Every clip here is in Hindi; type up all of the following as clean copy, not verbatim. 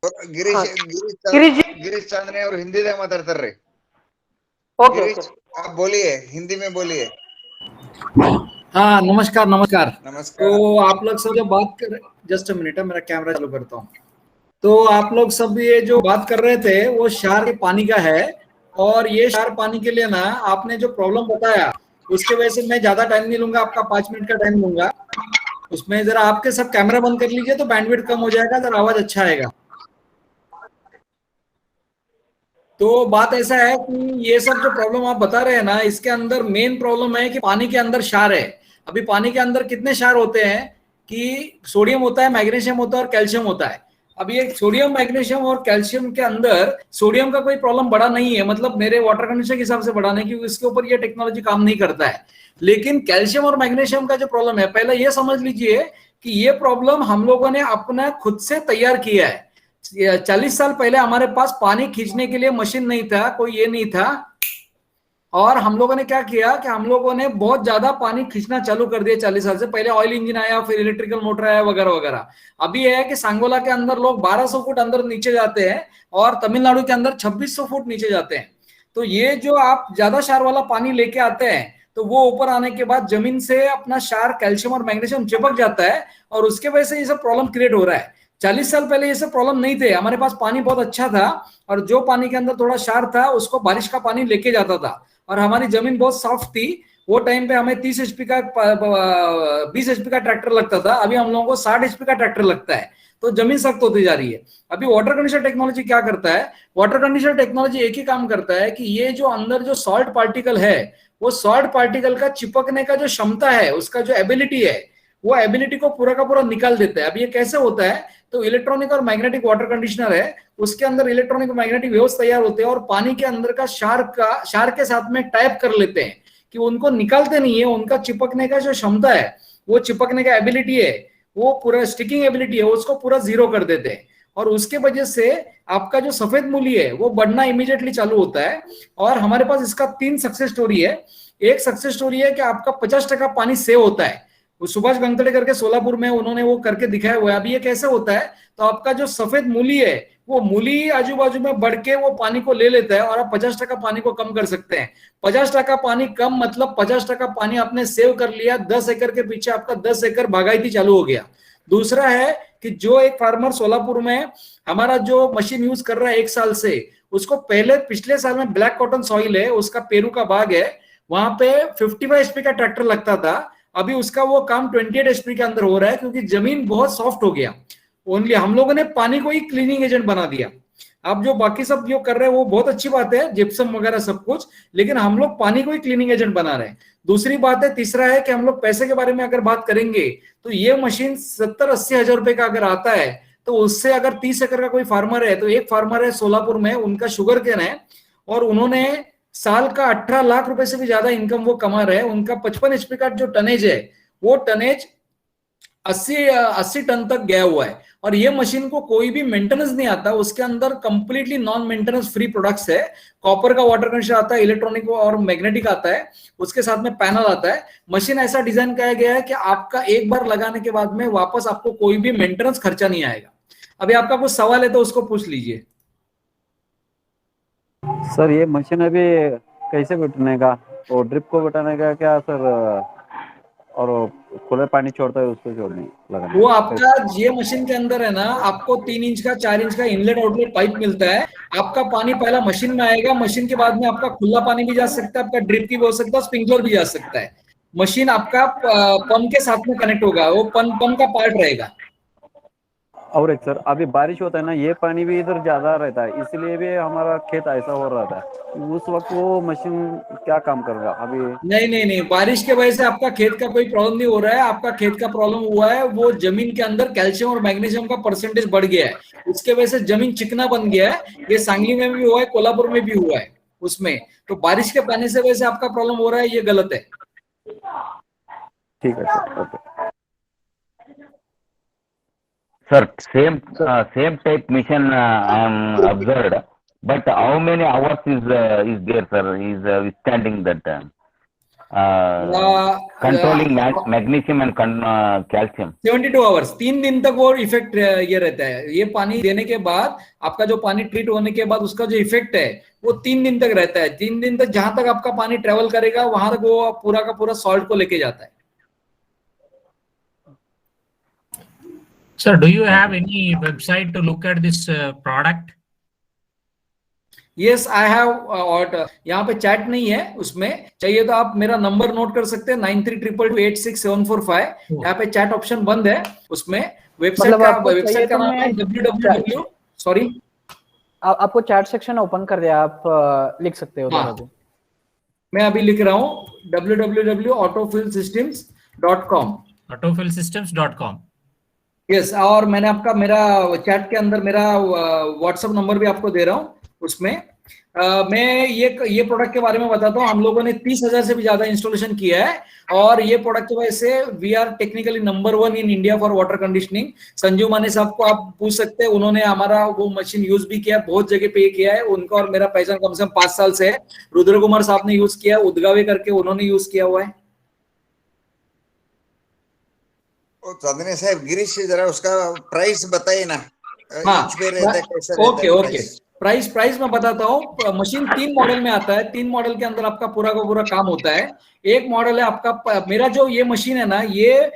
ಗಿರೀಶ್ हाँ ಗಿರೀಶ್ गिरीश जी। ಗಿರೀಶ್ चांदने और हिंदी में माताಡ್ತಾರ್ರಿ. Okay okay. गिरीश, आप बोलिए, हिंदी में बोलिए. हाँ नमस्कार नमस्कार। नमस्कार. तो आप लोग सब जो बात कर, जस्ट मिनट है, मेरा कैमरा चालू करता हूँ। तो आप लोग सब ये जो बात कर रहे थे वो क्षार के पानी का है। और ये क्षार पानी के लिए ना आपने जो प्रॉब्लम बताया उसके वजह से मैं ज्यादा टाइम नहीं लूंगा, आपका 5 मिनट का टाइम लूंगा। उसमें जरा आपके सब कैमरा बंद कर लीजिए तो बैंडविड्थ कम हो जाएगा, जरा आवाज अच्छा आएगा। तो बात ऐसा है कि ये सब जो प्रॉब्लम आप बता रहे हैं ना, इसके अंदर मेन प्रॉब्लम है कि पानी के अंदर क्षार है। अभी पानी के अंदर कितने क्षार होते हैं कि सोडियम होता है, मैग्नीशियम होता है और कैल्शियम होता है। अब ये सोडियम मैग्नीशियम और कैल्शियम के अंदर सोडियम का कोई प्रॉब्लम बड़ा नहीं है, मतलब मेरे वाटर कंडीशन के हिसाब से बड़ा नहीं, क्योंकि इसके ऊपर ये टेक्नोलॉजी काम नहीं करता है। लेकिन कैल्शियम और मैग्नीशियम का जो प्रॉब्लम है, पहले ये समझ लीजिए कि ये प्रॉब्लम हम लोगों ने अपना खुद से तैयार किया है। 40 साल पहले हमारे पास पानी खींचने के लिए मशीन नहीं था, कोई ये नहीं था। और हम लोगों ने क्या किया कि हम लोगों ने बहुत ज्यादा पानी खींचना चालू कर दिया। 40 साल से पहले ऑयल इंजन आया, फिर इलेक्ट्रिकल मोटर आया वगैरह वगैरह। अभी है कि सांगोला के अंदर लोग 1200 फुट अंदर नीचे जाते हैं और तमिलनाडु के अंदर 2600 फुट नीचे जाते हैं। तो ये जो आप ज्यादा क्षार वाला पानी लेके आते हैं तो वो ऊपर आने के बाद जमीन से अपना क्षार कैल्शियम और मैग्नीशियम चिपक जाता है और उसके वजह से ये सब प्रॉब्लम क्रिएट हो रहा है। 40 साल पहले ये सब प्रॉब्लम नहीं थे, हमारे पास पानी बहुत अच्छा था और जो पानी के अंदर थोड़ा क्षार था उसको बारिश का पानी लेके जाता था और हमारी जमीन बहुत सॉफ्ट थी। वो टाइम पे हमें 30 HP का 20 HP का ट्रैक्टर लगता था, अभी हम लोगों को 60 HP का ट्रैक्टर लगता है। तो जमीन सख्त होती जा रही है। अभी वाटर कंडीशनर टेक्नोलॉजी क्या करता है, वाटर कंडीशनर टेक्नोलॉजी एक ही काम करता है कि ये जो अंदर जो सॉल्ट पार्टिकल है वो सॉल्ट पार्टिकल का चिपकने का जो क्षमता है, उसका जो एबिलिटी है, वो एबिलिटी को पूरा का पूरा निकाल देता है। अब ये कैसे होता है, तो इलेक्ट्रॉनिक और मैग्नेटिक वाटर कंडीशनर है, उसके अंदर इलेक्ट्रॉनिक और मैग्नेटिक वेव्स तैयार होते हैं और पानी के अंदर का क्षार के साथ में टाइप कर लेते हैं कि उनको निकालते नहीं है, उनका चिपकने का जो क्षमता है, वो चिपकने का एबिलिटी है, वो पूरा स्टिकिंग एबिलिटी है, उसको पूरा जीरो कर देते हैं। और उसके वजह से आपका जो सफेद मूली है वो बढ़ना इमीडिएटली चालू होता है। और हमारे पास इसका 3 सक्सेस स्टोरी है। एक सक्सेस स्टोरी है कि आपका 50% पानी सेव होता है, वो सुभाष गंगतड़े करके सोलापुर में उन्होंने वो करके दिखाया हुआ है। अभी ये कैसे होता है, तो आपका जो सफेद मूली है वो मूली आजू बाजू में बढ़ के वो पानी को ले लेता है और आप 50% पानी को कम कर सकते हैं। 50% पानी कम मतलब 50% पानी आपने सेव कर लिया, 10 एकड़ के पीछे आपका 10 एकड़ बागायती चालू हो गया। दूसरा है कि जो एक फार्मर सोलापुर में हमारा जो मशीन यूज कर रहा है 1 साल से, उसको पहले पिछले साल में ब्लैक कॉटन सॉइल है, उसका पेरू का बाग है, वहां पे 55 HP का ट्रैक्टर लगता था, अभी उसका वो काम 28 HP के अंदर हो रहा है क्योंकि जमीन बहुत सॉफ्ट हो गया। ओनली हम लोगों ने पानी को ही क्लीनिंग एजेंट बना दिया। अब जो बाकी सब जो कर रहे हैं वो बहुत अच्छी बात है, जिप्सम वगैरह सब कुछ, लेकिन हम लोग पानी को ही क्लीनिंग एजेंट बना रहे हैं। दूसरी बात है, तीसरा है कि हम लोग पैसे के बारे में अगर बात करेंगे तो ये मशीन 70-80 हजार रुपए का अगर आता है तो उससे अगर 30 एकड़ का कोई फार्मर है, तो एक फार्मर है सोलापुर में, उनका शुगर केन है और उन्होंने साल का 18 लाख रुपए से भी ज्यादा इनकम वो कमा रहे हैं। उनका 55 HP का जो टनेज है वो टनेज 80 टन तक गया हुआ है और ये मशीन को कोई भी मेंटेनेंस नहीं आता, उसके अंदर completely non maintenance free products है। कॉपर का वाटर कंडीशनर आता है, इलेक्ट्रॉनिक और मैग्नेटिक आता है, उसके साथ में पैनल आता है। मशीन ऐसा डिजाइन किया गया है कि आपका एक बार लगाने के बाद में वापस आपको कोई भी मेंटेनेंस खर्चा नहीं आएगा। अभी आपका कुछ सवाल है तो उसको पूछ लीजिए। सर ये मशीन अभी कैसे बैठने का, और ड्रिप को बैठाने का क्या सर, और खुले पानी छोड़ता है उसको छोड़ने लगाने वो का? आपका ये मशीन के अंदर है ना, आपको 3 इंच का 4 इंच का इनलेट आउटलेट पाइप मिलता है। आपका पानी पहला मशीन में आएगा, मशीन के बाद में आपका खुला पानी भी जा सकता है, आपका ड्रिप की भी हो सकता है, स्प्रिंकलर भी जा सकता है। मशीन आपका पंप के साथ में कनेक्ट होगा, वो पंप का पार्ट रहेगा। और एक सर, अभी बारिश होता है ना, ये पानी भी इधर ज्यादा रहता है, इसलिए भी हमारा खेत ऐसा हो रहा था। उस वक्त वो मशीन क्या काम करेगा अभी? नहीं नहीं नहीं, बारिश के वजह से आपका खेत का कोई प्रॉब्लम नहीं हो रहा है। आपका खेत का प्रॉब्लम हुआ है वो जमीन के अंदर कैल्शियम और मैग्नीशियम का परसेंटेज बढ़ गया है, उसके वजह से जमीन चिकना बन गया है। ये सांगली में भी हुआ है, कोल्हापुर में भी हुआ है उसमें। तो बारिश के पानी से वजह से आपका प्रॉब्लम हो रहा है, ये गलत है। ठीक है sir, okay. Sir, same type mission I am observed, but how many hours is there, sir? Is withstanding that? controlling magnesium and calcium. 72 hours, 3 दिन तक वो इफेक्ट ये रहता है। ये पानी देने के बाद आपका जो पानी ट्रीट होने के बाद उसका जो इफेक्ट है वो 3 दिन तक रहता है। 3 दिन तक जहां तक आपका पानी ट्रेवल करेगा वहां तक वो पूरा का पूरा सॉल्ट को लेके जाता है। Sir, do you have any website to look at this product? Yes I have, और यहाँ पे चैट नहीं है, उसमें चाहिए तो आप मेरा नंबर नोट कर सकते हैं 9322866745। यहाँ पे चैट ऑप्शन बंद है, उसमें वेबसाइट का नाम है www। सॉरी, आपको चैट सेक्शन ओपन कर दिया, आप लिख सकते हो। हाँ, मैं अभी लिख रहा हूँ www.autofillsystems.com। autofillsystems.com। यस, और मैंने आपका मेरा चैट के अंदर मेरा व्हाट्सएप नंबर भी आपको दे रहा हूँ। उसमें मैं ये प्रोडक्ट के बारे में बताता हूँ। हम लोगों ने 30,000 से भी ज्यादा इंस्टॉलेशन किया है, और ये प्रोडक्ट की वजह से we are technically number 1 in India for water conditioning. Sanju Mane साहब को आप पूछ सकते हैं, उन्होंने हमारा वो मशीन यूज भी किया, बहुत जगह पे किया है। उनका और मेरा पहचान कम से कम 5 साल से है। रुद्र कुमार साहब ने यूज किया, उदगावे करके उन्होंने यूज किया हुआ है। चांदनी साहब, गिरीश जरा उसका प्राइस बताइए ना। हाँ, इंच पे रहता है, कैसा रहता ओके है ओके, प्राइस? प्राइस मैं बताता हूँ। मशीन 3 मॉडल में आता है। 3 मॉडल के अंदर आपका पूरा का पूरा काम होता है। एक मॉडल है आपका, मेरा जो ये मशीन है ना, ये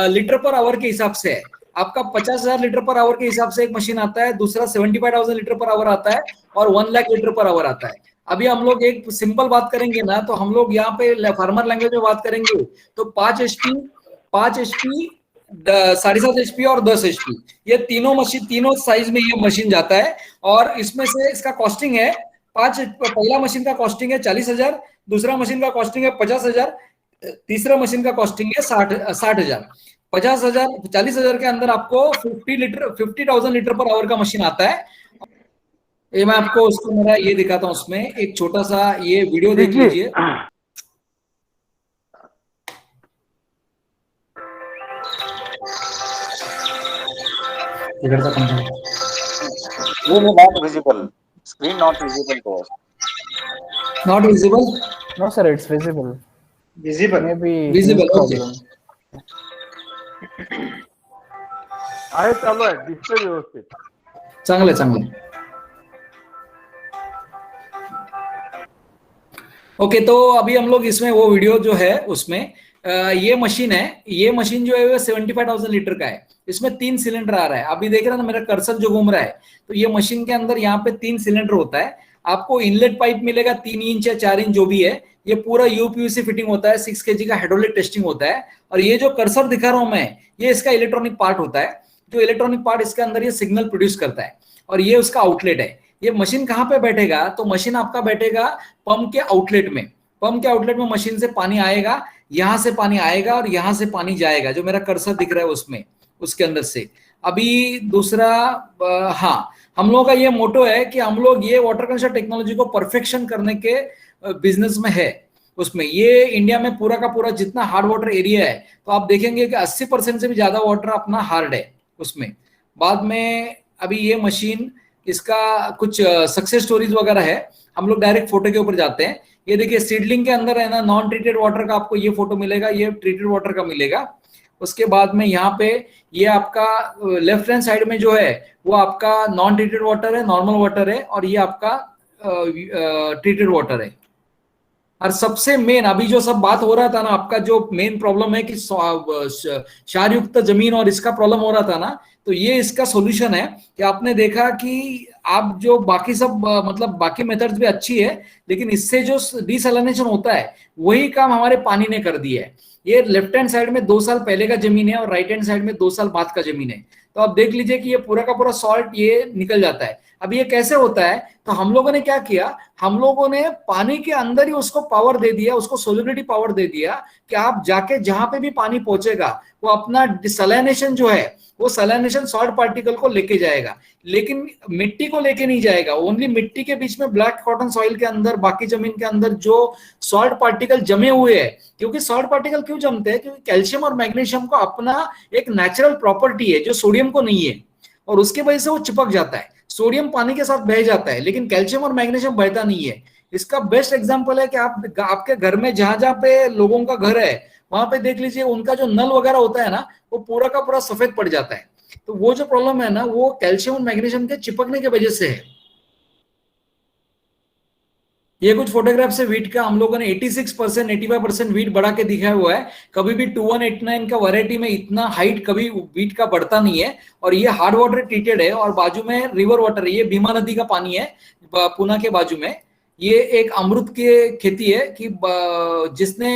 लीटर पर आवर के हिसाब से है। आपका 50,000 लीटर पर आवर के हिसाब से एक मशीन आता है, दूसरा 75,000 लीटर पर आवर आता है, और 1 लाख लीटर पर आवर आता है। अभी हम लोग एक सिंपल बात करेंगे ना, तो हम लोग यहाँ पे फार्मर लैंग्वेज में बात करेंगे तो 5 HP, 7.5 HP और 10 HP, ये तीनों मशीन, तीनों साइज में ये मशीन जाता है। और इसमें से इसका कॉस्टिंग है पहला मशीन का कॉस्टिंग है 40,000, दूसरा मशीन का कॉस्टिंग है 50,000, तीसरा मशीन का कॉस्टिंग है 60,000। 50,000, 40,000 के अंदर आपको 50,000 लीटर पर आवर का मशीन आता है। ये मैं आपको उसको मेरा ये दिखाता हूँ, उसमें एक छोटा सा ये वीडियो देख लीजिए। Really not visible. Screen not visible to us. Not visible? No sir, it's visible. Visible. Maybe Visible, okay. आहे, चालू आहे, दिसतंय व्यवस्थित। चांगलं चांगलं। ओके, तो अभी हम लोग इसमें वो वीडियो जो है उसमें ये मशीन है। ये मशीन जो है वो 75,000 लीटर का है। इसमें 3 सिलेंडर आ रहा है। अभी देख रहे हैं ना मेरा कर्सर जो घूम रहा है, तो ये मशीन के अंदर यहाँ पे 3 सिलेंडर होता है। आपको इनलेट पाइप मिलेगा 3 इंच या 4 इंच जो भी है। ये पूरा यूपीयूसी फिटिंग होता है, 6 kg का हाइड्रोलिक टेस्टिंग होता है। और ये जो कर्सर दिखा रहा हूं मैं, ये इसका इलेक्ट्रॉनिक पार्ट होता है। जो इलेक्ट्रॉनिक पार्ट इसके अंदर ये सिग्नल प्रोड्यूस करता है, और ये उसका आउटलेट है। ये मशीन कहाँ पे बैठेगा, तो मशीन आपका बैठेगा पंप के आउटलेट में। पंप के आउटलेट में मशीन से पानी आएगा, यहां से पानी आएगा और यहां से पानी जाएगा, जो मेरा कर्सर दिख रहा है उसमें, उसके अंदर से। अभी दूसरा, हाँ, हम लोगों का ये मोटो है कि हम लोग ये वाटर कंजर्वेशन टेक्नोलॉजी को परफेक्शन करने के बिजनेस में है। उसमें ये इंडिया में पूरा का पूरा जितना हार्ड वाटर एरिया है, तो आप देखेंगे कि 80% से भी ज्यादा वाटर अपना हार्ड है उसमें। बाद में अभी ये मशीन, इसका कुछ सक्सेस स्टोरीज वगैरह है। हम लोग डायरेक्ट फोटो के ऊपर जाते हैं। ये देखिए, सीडलिंग के अंदर है ना, नॉन ट्रीटेड वाटर का आपको ये फोटो मिलेगा, ये ट्रीटेड वाटर का मिलेगा। उसके बाद में यहाँ पे ये आपका लेफ्ट हैंड साइड में जो है वो आपका नॉन ट्रीटेड वाटर है, नॉर्मल वाटर है, और ये आपका ट्रीटेड वाटर है। और सबसे मेन अभी जो सब बात हो रहा था ना, आपका जो मेन प्रॉब्लम है कि क्षार युक्त जमीन और इसका प्रॉब्लम हो रहा था ना, तो ये इसका सॉल्यूशन है कि आपने देखा कि आप जो बाकी सब मतलब बाकी मेथड्स भी अच्छी है, लेकिन इससे जो डिसैलिनेशन होता है वही काम हमारे पानी ने कर दिया है। ये लेफ्ट हैंड साइड में 2 साल पहले का जमीन है और राइट हैंड साइड में 2 साल बाद का जमीन है। तो आप देख लीजिए कि ये पूरा का पूरा सॉल्ट ये निकल जाता है। अब ये कैसे होता है, तो हम लोगों ने क्या किया, हम लोगों ने पानी के अंदर ही उसको पावर दे दिया, उसको सोलिबिलिटी पावर दे दिया कि आप जाके जहां पे भी पानी पहुंचेगा वो अपना डिसैलिनेशन जो है, वो सैलिनेशन सॉल्ट पार्टिकल को लेके जाएगा, लेकिन मिट्टी को लेके नहीं जाएगा। ओनली मिट्टी के बीच में ब्लैक कॉटन सॉइल के अंदर, बाकी जमीन के अंदर जो सॉल्ट पार्टिकल जमे हुए हैं, क्योंकि सॉल्ट पार्टिकल क्यों जमते हैं, क्योंकि कैल्शियम और मैग्नीशियम को अपना एक नेचुरल प्रॉपर्टी है जो सोडियम को नहीं है, और उसके वजह से वो चिपक जाता है। सोडियम पानी के साथ बह जाता है, लेकिन कैल्शियम और मैग्नीशियम बहता नहीं है। इसका बेस्ट एग्जांपल है कि आप आपके घर में जहां जहां पे लोगों का घर है वहां पे देख लीजिए, उनका जो नल वगैरह होता है ना वो पूरा का पूरा सफेद पड़ जाता है। तो वो जो प्रॉब्लम है ना वो कैल्शियम और मैग्नीशियम के चिपकने की वजह से है। ये कुछ फोटोग्राफ से वीट का हम लोगों ने 86% 85% वीट बढ़ा के दिखाया हुआ है। कभी भी 2189 का वैरायटी में इतना हाइट कभी वीट का बढ़ता नहीं है। और ये हार्ड वाटर ट्रीटेड है और बाजू में रिवर वाटर है, ये भीमा नदी का पानी है पुणे के बाजू में। ये एक अमृत की खेती है कि जिसने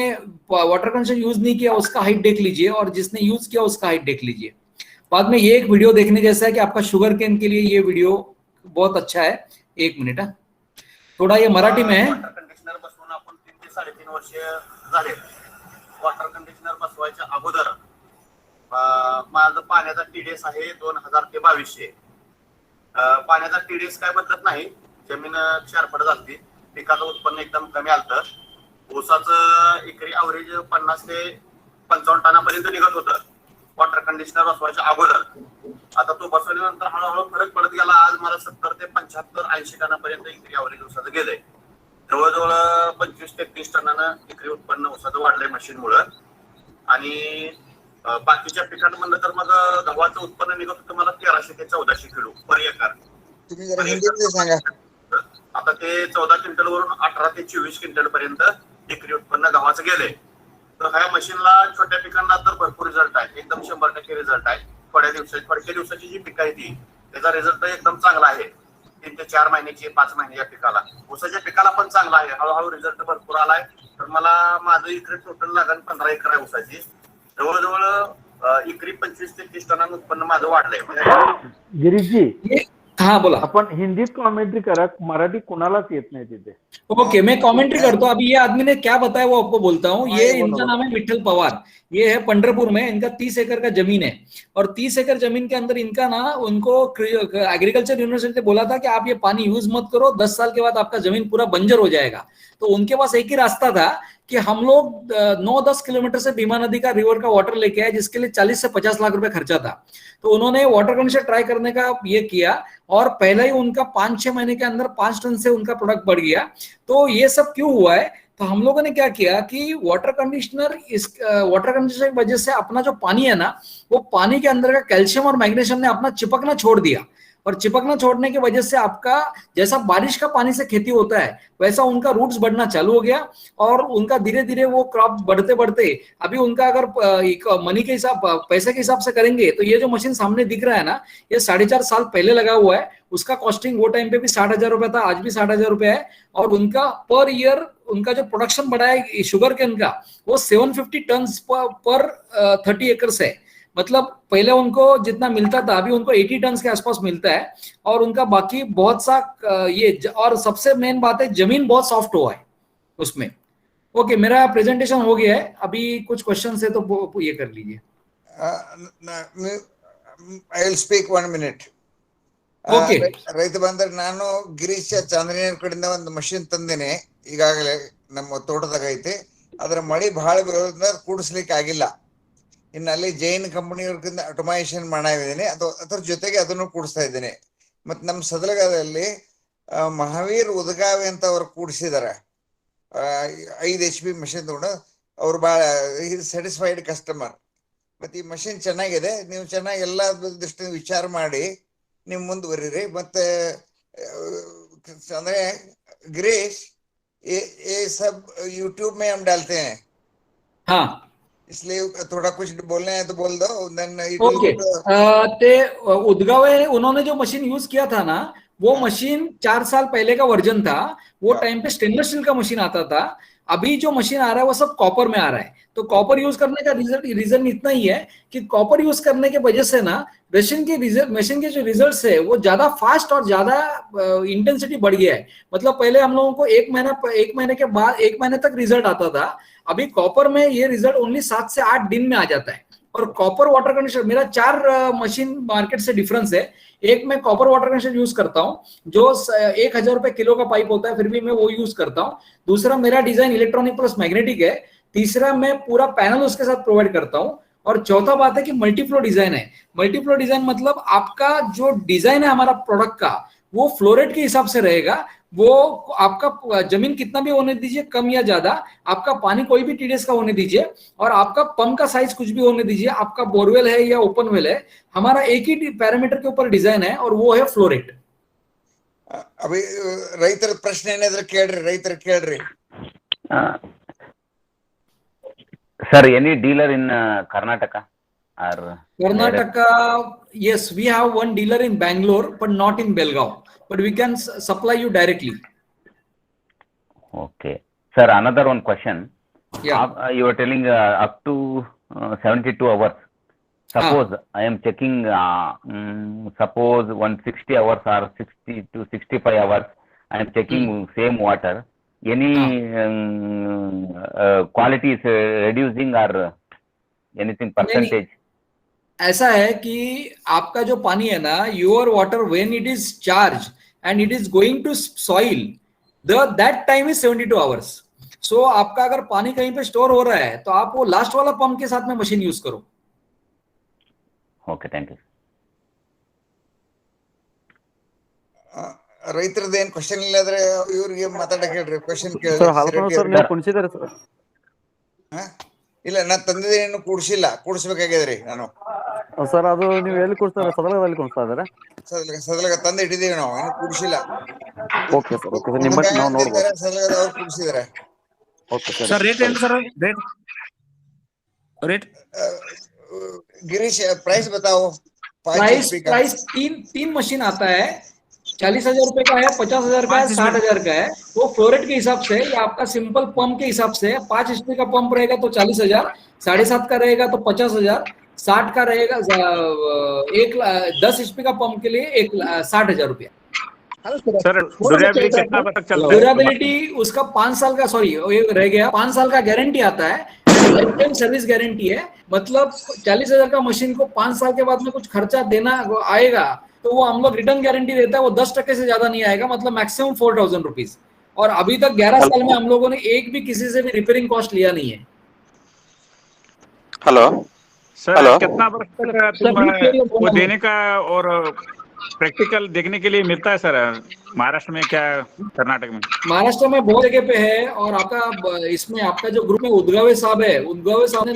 वाटर कंडीशन यूज नहीं किया उसका हाइट देख लीजिए और जिसने यूज किया उसका हाइट देख लीजिए। बाद में ये एक वीडियो देखने जैसा है कि आपका शुगर केन के लिए ये वीडियो बहुत अच्छा है। 1 मिनिट है, थोड़ा ये मराठी में है। वॉटर कंडिशनर बसवून आपण 3 ते 3.5 वर्ष झाले। वॉटर कंडिशनर बसवायच्या अगोदर माझं पाण्याचा टीडीएस आहे 2000 ते 2200। पाण्याचा टीडीएस काय बदलत नाही, जमीन क्षारफळ झाली, पिकाचं उत्पन्न एकदम कमी आलं। ऊसाचं एकरी ॲव्हरेज 50 ते 55 टनापर्यंत निघत होतं वॉटर कंडिशनर बसवायच्या अगोदर। आता तो बसवल्यानंतर हळूहळू फरक पडत गेला। आज मला 70 ते 75 80 टनापर्यंत एकरी ॲव्हरेज ऊसाचं गेलंय। जवळजवळ 25 ते 30 टनानं एकरी उत्पन्न ऊसाचं वाढलंय मशीनमुळं। आणि बाकीच्या पिकांमधलं तर मग गव्हाचं उत्पन्न निघत होतं मला 1300 ते 1400 किलो पर एकर। तुम्ही जरा हिंदीमध्ये सांगा। आता ते 14 क्विंटल वरून 18 ते 24 क्विंटल पर्यंत एकरी उत्पन्न गव्हाचं गेलंय। तर ह्या मशीनला छोट्या पिकांना तर भरपूर रिझल्ट आहे, एकदम 100% रिझल्ट आहे। थोड्या दिवसाची जी पिकं आहे ती त्याचा रिझल्ट एकदम चांगला आहे। 3 ते 4 महिन्याची 5 महिन्याच्या पिकाला, ऊसाच्या पिकाला पण चांगला आहे। हळूहळू रिझल्ट भरपूर आलाय। तर मला माझं एकरी टोटल लागण 15 एकर आहे ऊसाची। जवळजवळ एकरी 25 ते 30 टनांचं उत्पन्न माझं वाढलंय। गिरीश जी, हाँ बोला। आपण हिंदीत कॉमेंट्री करा, मराठी कोणालाच येत नाही तिथे। ओके, मैं कमेंट्री करता हूँ। अभी ये आदमी ने क्या बताया वो आपको बोलता हूँ। ये इनका नाम है विठल पवार, ये है पंढरपुर में, इनका 30 एकड़ का जमीन है। और 30 एकड़ जमीन के अंदर इनका ना उनको एग्रीकल्चर यूनिवर्सिटी ने बोला था कि आप ये पानी यूज मत करो, 10 साल के बाद आपका जमीन पूरा बंजर हो जाएगा। तो उनके पास एक ही रास्ता था कि हम लोग 9-10 किलोमीटर से भीमा नदी का रिवर का वाटर लेके आए, जिसके लिए 40 से 50 लाख रुपए खर्चा था। तो उन्होंने वाटर कंडीशनर ट्राई करने का ये किया और पहले ही उनका 5-6 महीने के अंदर 5 टन से उनका प्रोडक्ट बढ़ गया। तो ये सब क्यों हुआ है? तो हम लोगों ने क्या किया कि वाटर कंडीशनर की वजह से अपना जो पानी है ना, वो पानी के अंदर का कैल्शियम और मैग्नीशियम ने अपना चिपकना छोड़ दिया। और चिपकना छोड़ने की वजह से आपका जैसा बारिश का पानी से खेती होता है वैसा उनका रूट्स बढ़ना चालू हो गया। और उनका धीरे धीरे वो क्रॉप बढ़ते बढ़ते अभी उनका अगर मनी के हिसाब, पैसे के हिसाब से करेंगे तो ये जो मशीन सामने दिख रहा है ना, ये 4.5 साल पहले लगा हुआ है। उसका कॉस्टिंग वो टाइम पे भी 60,000 रुपए था, आज भी 60,000 रुपए है। और उनका पर ईयर उनका जो प्रोडक्शन बढ़ा है शुगर केन का, वो 750 टन पर 30 एकर्स है। मतलब पहले उनको जितना मिलता था अभी उनको 80 टन के आसपास मिलता है। और उनका बाकी बहुत सा ये, और सबसे मेन बात है जमीन बहुत सॉफ्ट हुआ है उसमें। ओके, मेरा प्रेजेंटेशन हो गया है। अभी कुछ क्वेश्चन है तो ये कर लीजिए। I will speak 1 minute. Okay, ರೈತ ಬಂದ್ರೆ ನಾನು ಗಿರೀಶ್ ಚಾಂದ್ರನೇರ್ ಕಡೆಯಿಂದ ಒಂದು ಮಷಿನ್ ತಂದೇನೆ, ಈಗಾಗಲೇ ನಮ್ಮ ತೋಟದಾಗ ಐತಿ। ಅದರ ಮಳಿ ಬಹಳ ಬರೋದ್ರಿಂದ ಕೂಡಿಸ್ಲಿಕ್ಕೆ ಆಗಿಲ್ಲ। ಇನ್ನು ಅಲ್ಲಿ ಜೈನ್ ಕಂಪನಿಯವ್ರಿಂದ ಆಟೋಮೇಷನ್ ಮಾಡಿದ್ದೀನಿ, ಅದ್ರ ಜೊತೆಗೆ ಅದನ್ನು ಕೂಡಿಸ್ತಾ ಇದ್ದೇನೆ। ಮತ್ತು ನಮ್ಮ ಸದಲಗದಲ್ಲಿ ಮಹಾವೀರ್ ಉದಗಾವಿ ಅಂತ ಅವ್ರು ಕೂಡಿಸಿದಾರೆ, 5 HP ಮಷಿನ್ ತಗೊಂಡು ಅವ್ರು ಭಾಳ ಸ್ಯಾಟಿಸ್ಫೈಡ್ ಕಸ್ಟಮರ್। ಮತ್ತು ಈ ಮಷಿನ್ ಚೆನ್ನಾಗಿದೆ, ನೀವು ಚೆನ್ನಾಗಿ ಎಲ್ಲ ದೃಷ್ಟಿಯಿಂದ ವಿಚಾರ ಮಾಡಿ ನೀವು ಮುಂದುವರಿರಿ। ಮತ್ತೆ ಅಂದ್ರೆ गिरीश ये सब YouTube में हम डालते हैं, हाँ, इसलिए थोड़ा कुछ बोलना है तो बोल दो। ओके। ते उदगावे उन्होंने जो मशीन यूज किया था ना, वो मशीन 4 साल पहले का वर्जन था। वो टाइम पे स्टेनलेस स्टील का मशीन आता था। अभी जो मशीन आ रहा है वो सब कॉपर में आ रहा है। तो कॉपर यूज करने का रीजन इतना ही है कि कॉपर यूज करने के वजह से ना मशीन के जो रिजल्ट है वो ज्यादा फास्ट और ज्यादा इंटेंसिटी बढ़ गया है। मतलब पहले हम लोगों को 1 महीने के बाद 1 महीने तक रिजल्ट आता था। अभी कॉपर में ये रिजल्ट ओनली 7 से 8 दिन में आ जाता है। और कॉपर वाटर कंडीशनर, मेरा 4 मशीन मार्केट से डिफरेंस है। एक मैं कॉपर वाटर कंडीशनर यूज करता हूँ जो 1,000 रुपए किलो का पाइप होता है, फिर भी मैं वो यूज करता हूँ। दूसरा मेरा डिजाइन इलेक्ट्रॉनिक प्लस मैग्नेटिक है। तीसरा मैं पूरा पैनल उसके साथ प्रोवाइड करता हूँ। और चौथा बात है कि मल्टीफ्लो डिजाइन है। मल्टीफ्लो डिजाइन मतलब आपका जो डिजाइन है हमारा प्रोडक्ट का, वो फ्लोरेट के हिसाब से रहेगा। वो आपका जमीन कितना भी होने दीजिए, कम या ज्यादा, आपका पानी कोई भी टीडीएस का होने दीजिए, और आपका पंप का साइज कुछ भी होने दीजिए, आपका बोरवेल है या ओपन वेल है, हमारा एक ही पैरामीटर के ऊपर डिजाइन है और वो है फ्लोरेट। अभी ರೈತರ ಪ್ರಶ್ನೆ ಏನಾದ್ರೆ ಕೇಳ್ರಿ, ರೈತರ ಕೇಳ್ರಿ. Sir, any dealer in Karnataka or Karnataka, yes, we have one dealer in Bangalore, but not in Belgaum. But we can supply you directly. Okay. Sir, another one question. Yeah. You were telling up to 72 hours. Suppose I am checking, suppose 160 hours or 60 to 65 hours, I am checking same water. Any quality is reducing or anything percentage? ऐसा है कि आपका जो पानी है ना, your water when it is charge and it is going to soil, that time is 72 hours. So आपका अगर पानी कहीं पे स्टोर हो रहा है तो आप वो लास्ट वाला पंप के साथ में मशीन यूज करो. Okay, thank you. ರೈತರದ್ದು ಏನ್ ಕ್ವಶನ್ ಇಲ್ಲಾದ್ರೆ ಇವ್ರಿಗೆ ಮಾತಾಡಕ್ ಹೇಳ್ರಿ, ಕ್ವಶನ್ ಸರ್ ಹಾಲ್ಕರ್ ಸರ್ ನೀವು ಕುಣಿಸಿದಾರೆ ಸರ್? ಇಲ್ಲ, ನಾ ತಂದಿದ್ದೇನು ಕೂಡ್ಸಿಲ್ಲ, ಕೂಡ್ಸ್ಬೇಕಾಗ್ಯದ್ರಿ ನಾನು. ಸರ್ ಅದು ನೀವು ಎಲ್ಲಿ ಕುಣಿಸ್ತಾರೆ? ಸದಲದಲ್ಲಿ ಕುಣಿಸ್ತಾ ಇದಾರೆ? ಸದಲಗ ತಂದು ಇಟ್ಟಿದ್ದೀವಿ ನಾವು, ಏನು ಕೂಡ್ಸಿಲ್ಲ. ಓಕೆ ಸರ್, ಓಕೆ ಸರ್, ನಿಮ್ಮ ನಾವು ನೋಡ್ಬೋದು. ಸದಲಗದ ಅವ್ರು ಕೂಡ್ಸಿದಾರೆ. Okay sir. Sir, rate ಏನು ಸರ್? Rate? गिरीश, प्राइस बताओ. प्राइस तीन मशीन आता है, 40,000 रुपए का है, 50,000 का है, 60,000 का है. वो फ्लोरेट के हिसाब से या आपका सिंपल पंप के हिसाब से 5 HP का पंप रहेगा तो 40,000, 7.5 का रहेगा तो 50,000, 60 का रहेगा 10 HP का पंप के लिए 60,000 रुपया. सर, ड्यूरेबिलिटी कितना तक चलता है? ड्यूरेबिलिटी उसका 5 साल का, सॉरी ये रह गया, 5 साल का गारंटी आता है, लाइफ टाइम सर्विस गारंटी है. मतलब 40,000 का मशीन को 5 साल के बाद में कुछ खर्चा देना आएगा तो वो हम लोग रिटर्न गारंटी देता है, वो 10% से ज्यादा नहीं आएगा, मतलब मैक्सिमम 4,000 रुपीज. और अभी तक 11 साल में हम लोगों ने एक भी किसी से भी रिपेयरिंग कॉस्ट लिया नहीं है. हेलो सर, हेलो कितना वर्ष तक वो देने का और प्रैक्टिकल देखने के लिए मिलता है सर? महाराष्ट्र में क्या, कर्नाटक में? महाराष्ट्र में बहुत जगह पे है, और आपका इसमें आपका जो ग्रुप में उदगावे साहब है, उदगावे साहब ने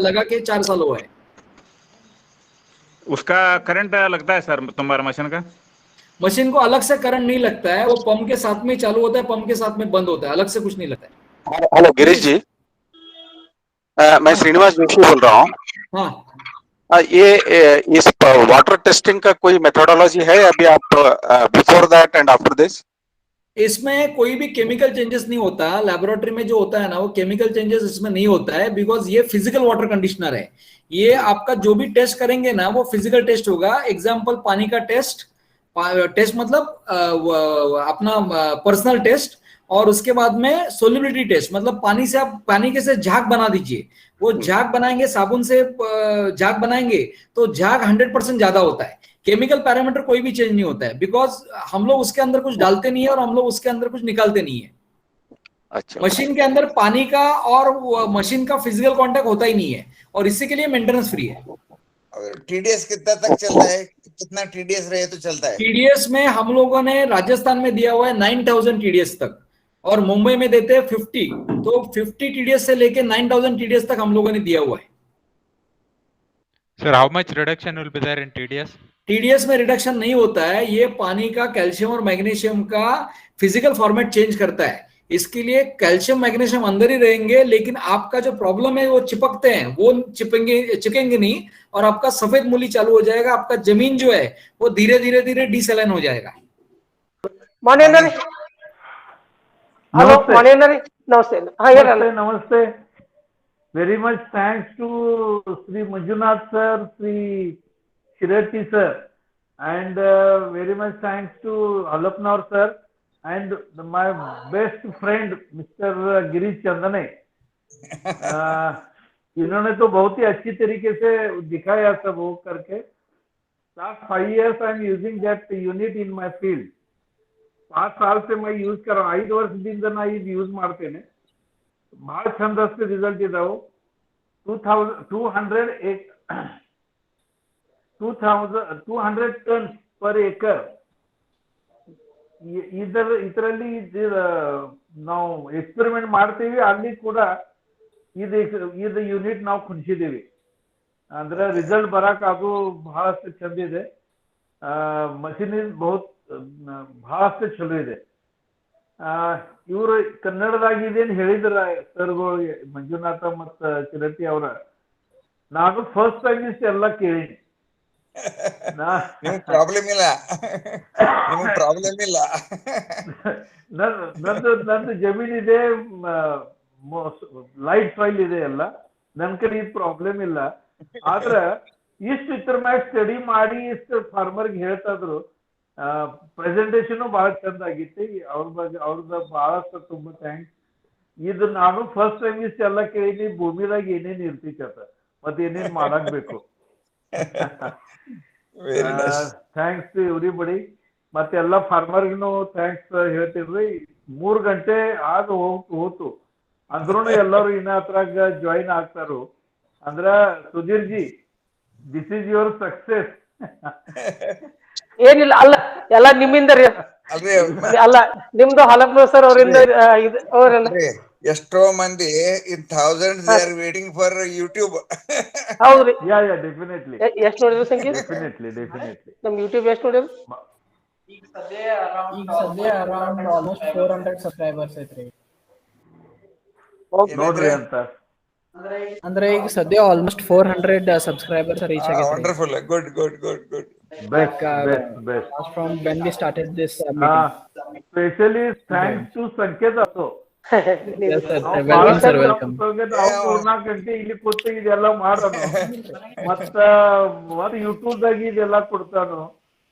लगा के 4 साल हुआ है. उसका करंट लगता है सर तुम्हारा मशीन का? मशीन को अलग से करंट नहीं लगता है, वो पंप के साथ में चालू होता है, पंप के साथ में बंद होता है, अलग से कुछ नहीं लगता है. हेलो गिरीश जी, मैं श्रीनिवास जोशी बोल रहा हूँ. हाँ, ये इस वाटर टेस्टिंग का कोई मेथोडोलॉजी है अभी आप, before that and after this? इसमें कोई भी केमिकल चेंजेस नहीं होता. लैबोरेटरी में जो होता है ना, वो केमिकल चेंजेस इसमें नहीं होता है, बिकॉज ये फिजिकल वाटर कंडीशनर है. ये आपका जो भी टेस्ट करेंगे ना, वो फिजिकल टेस्ट होगा. एग्जाम्पल पानी का टेस्ट मतलब अपना पर्सनल टेस्ट, और उसके बाद में सोल्युबिलिटी टेस्ट, मतलब पानी से आप पानी के से झाग बना दीजिए. वो झाग बनाएंगे, साबुन से झाग बनाएंगे तो झाग 100% ज्यादा होता है. केमिकल पैरामीटर कोई भी चेंज नहीं होता है, बिकॉज हम लोग उसके अंदर कुछ डालते नहीं है और हम लोग उसके अंदर कुछ निकालते नहीं है. अच्छा, मशीन के अंदर पानी का और मशीन का फिजिकल कांटेक्ट होता ही नहीं है, और इसी के लिए मेंटेनेंस फ्री है. टीडीएस कितना तक चलता है? कितना टीडीएस रहे तो चलता है? टीडीएस में हम लोगों ने राजस्थान में दिया हुआ है 9,000 टीडीएस तक, और मुंबई में देते हैं 50. तो 50 टीडीएस से लेके 9,000 टीडीएस तक हम लोगों ने दिया हुआ है. Sir, how much reduction will be there in TDS? TDS में रिडक्शन नहीं होता है. ये पानी का कैल्शियम और मैग्नीशियम का फिजिकल फॉर्मेट चेंज करता है. इसके लिए कैल्शियम मैग्नीशियम अंदर ही रहेंगे, लेकिन आपका जो प्रॉब्लम है वो चिपकते हैं, वो चिपकेंगे नहीं, और आपका सफेद मूली चालू हो जाएगा. आपका जमीन जो है वो धीरे धीरे धीरे डिसलाइन हो जाएगा. हेलो मणेंद्र, नमस्ते. नमस्ते. Very much thanks to Sri Manjunath sir, Sri Shirati sir, and very much thanks to Alapnar sir and my best friend Mr. Girish Chandane. इन्होंने तो बहुत ही अच्छी तरीके से दिखाया सब वो करके. Last 5 years I am using that unit in my field. 5 साल से मैं यूज कर रहा हूँ. 5 ವರ್ಷದಿಂದ ನಾ ಇದು ಯೂಸ್ ಮಾಡ್ತೇನೆ. ಬಹಳ ಚಂದಸ್ತ ರಿಸಲ್ಟ್ ಇದಾವೆ. 200 tons per acre ಇದರಲ್ಲಿ ನಾವು ಎಕ್ಸ್ಪೆರಿಮೆಂಟ್ ಮಾಡ್ತೀವಿ, ಅಲ್ಲಿ ಕೂಡ ಇದು ಯೂನಿಟ್ ನಾವು ಕುಣಿಸಿದೀವಿ. ಅಂದ್ರೆ ರಿಸಲ್ಟ್ ಬರಕ್ ಅದು ಬಹಳಷ್ಟು ಚಂದ ಇದೆ. ಮಷಿನ್ ಇಸ್ ಬಹಳಷ್ಟು ಚಲೋ ಇದೆ. ಇವರು ಕನ್ನಡದಾಗ ಇದೇನು ಹೇಳಿದ್ರ ಸರ್ಗಳು ಮಂಜುನಾಥ ಮತ್ತ ಚಿರಟಿ ಅವರ, ನಾನು ಫಸ್ಟ್ ಟೈಮ್ ಎಲ್ಲ ಕೇಳೀನಿ. ಪ್ರಾಬ್ಲಮ್ ಇಲ್ಲ, ನಿಮ್ಗೆ ಪ್ರಾಬ್ಲಮ್ ಇಲ್ಲ. ನಂದು ಜಮೀನ್ ಇದೆ, ಲೈಟ್ ಫೈಲ್ ಇದೆ ಎಲ್ಲ, ನನ್ ಕಡೆ ಇದು ಪ್ರಾಬ್ಲಮ್ ಇಲ್ಲ. ಆದ್ರ ಇಷ್ಟು ಇದ್ರ ಮ್ಯಾಗ ಸ್ಟಡಿ ಮಾಡಿ ಇಷ್ಟು ಫಾರ್ಮರ್ಗೆ ಹೇಳ್ತಾ ಇದ್ರು. ಪ್ರೆಸೆಂಟೇಶನ್ ಬಹಳ ಚಂದ ಆಗಿತ್ತು. ಅವ್ರದ ಬಹಳಷ್ಟು ತುಂಬಾ ಥ್ಯಾಂಕ್ಸ್. ಇದು ನಾನು ಫಸ್ಟ್ ಟೈಮ್ ಎಲ್ಲ ಕೇಳಿನಿ, ಭೂಮಿದಾಗ ಏನೇನ್ ಇರ್ತಿತ್ತ ಮತ್ತೆ ಏನೇನ್ ಮಾಡಾಕ್ಬೇಕು. Thanks to everybody. ಮತ್ತೆ ಎಲ್ಲಾ ಫಾರ್ಮರ್ಗೂ ಥ್ಯಾಂಕ್ಸ್ ಹೇಳ್ತಿರ್ರಿ. 3 ಗಂಟೆ ಆಗ ಹೋತು ಅಂದ್ರೂ ಎಲ್ಲರೂ ಇನ್ನ ಹತ್ರಾಗ ಜಾಯಿನ್ ಆಗ್ತಾರು. ಅಂದ್ರ Sudhir G, this is your success. ಏನಿಲ್ಲ, ಅಲ್ಲ ಎಲ್ಲ ನಿಮ್ಮಿಂದ ರೀ. ಅಲ್ಲ, ನಿಮ್ದು ಹಲಪ್ನೂರ್ ಸರ್ ಅವರಿಂದ. ಎಷ್ಟೋ ಮಂದಿ in thousands they are waiting for YouTube. ಹೌದ್ರಿ, ಡೆಫಿನೆಟ್ಲಿ. ಎಷ್ಟು ನೋಡಿದ್ರು ಸಂಗೀತ? ಡೆಫಿನೆಟ್ಲಿ ನಮ್ ಯೂಟ್ಯೂಬ್ ಎಷ್ಟು ನೋಡಿದ್ರು? ಈಗ ಸದ್ಯ ಅರೌಂಡ್ ಆಲ್ಮೋಸ್ಟ್ 400 ಸಬ್ಸ್ಕ್ರೈಬರ್ಸ್ ಐತ್ರಿ. ನೋಡ್ರಿ ಅಂತ ಅಂದ್ರೆ ಈಗ ಸದ್ಯ ಆಲ್ಮೋಸ್ಟ್ 400 ಸಬ್ಸ್ಕ್ರೈಬರ್ಸ್ ರೀಚ್ ಆಗಿದೆ. Wonderful, good good good good. Best. From when we started this meeting. Especially thanks to Sanket also. Yes sir, welcome sir, welcome. 4 ಗಂಟೆ ಇಲ್ಲಿ ಕೂತು ಇದೆಲ್ಲ ಮಾಡೋಣ, ಮತ್ತ ಯೂಟ್ಯೂಬ್ ದಾಗ ಇದೆಲ್ಲ ಕೊಡ್ತಾನು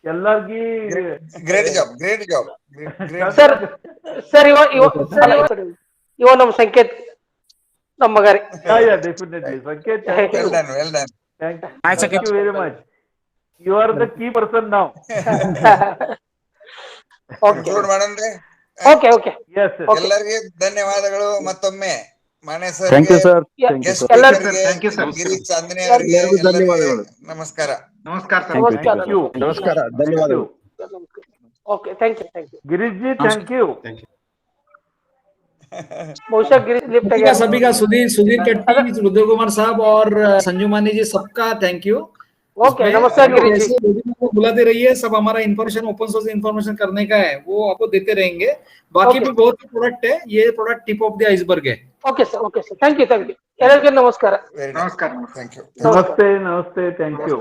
ಎಲ್ಲಾರ್ಗಿ. Great job, great job. Sir ಇವ ನಮ್ ಸಂಕೇತ್, ನಮ್ಮ ಮಗ ರೀ. Definitely Sanket, well done, well done. Thank you very much. You are the key person now. Conclude ಮಾಡೋಣ್ರಿ. ಓಕೆ ಓಕೆ, ಎಲ್ಲರಿಗೆ ಧನ್ಯವಾದಗಳು ಮತ್ತೊಮ್ಮೆ. Mane sir, thank you sir. Girish Chandani ಅವರಿಗೆ ಧನ್ಯವಾದಗಳು. ನಮಸ್ಕಾರ. ನಮಸ್ಕಾರ ಸರ್. ನಮಸ್ಕಾರ, ಧನ್ಯವಾದಗಳು. Okay, thank you Girish ji, thank you. ಬಹುशः गिरीश लिफ्ट का सभी का सुधीर कट्टी, रुद्र कुमार साहब और संजू मानी जी, सबका थैंक यू. ओके, नमस्कार गिरीश जी. बुलाते रहिए, सब हमारा इन्फॉर्मेशन ओपन सोर्स इन्फॉर्मेशन करने का है, वो आपको देते रहेंगे. बाकी भी बहुत प्रोडक्ट है, ये product tip of the iceberg है. Okay sir, thank you. ಎಲ್ಲರಿಗೂ ನಮಸ್ಕಾರ. ನಮಸ್ಕಾರ, ಥ್ಯಾಂಕ್ ಯು. ನಮಸ್ತೆ, ಥ್ಯಾಂಕ್ ಯು.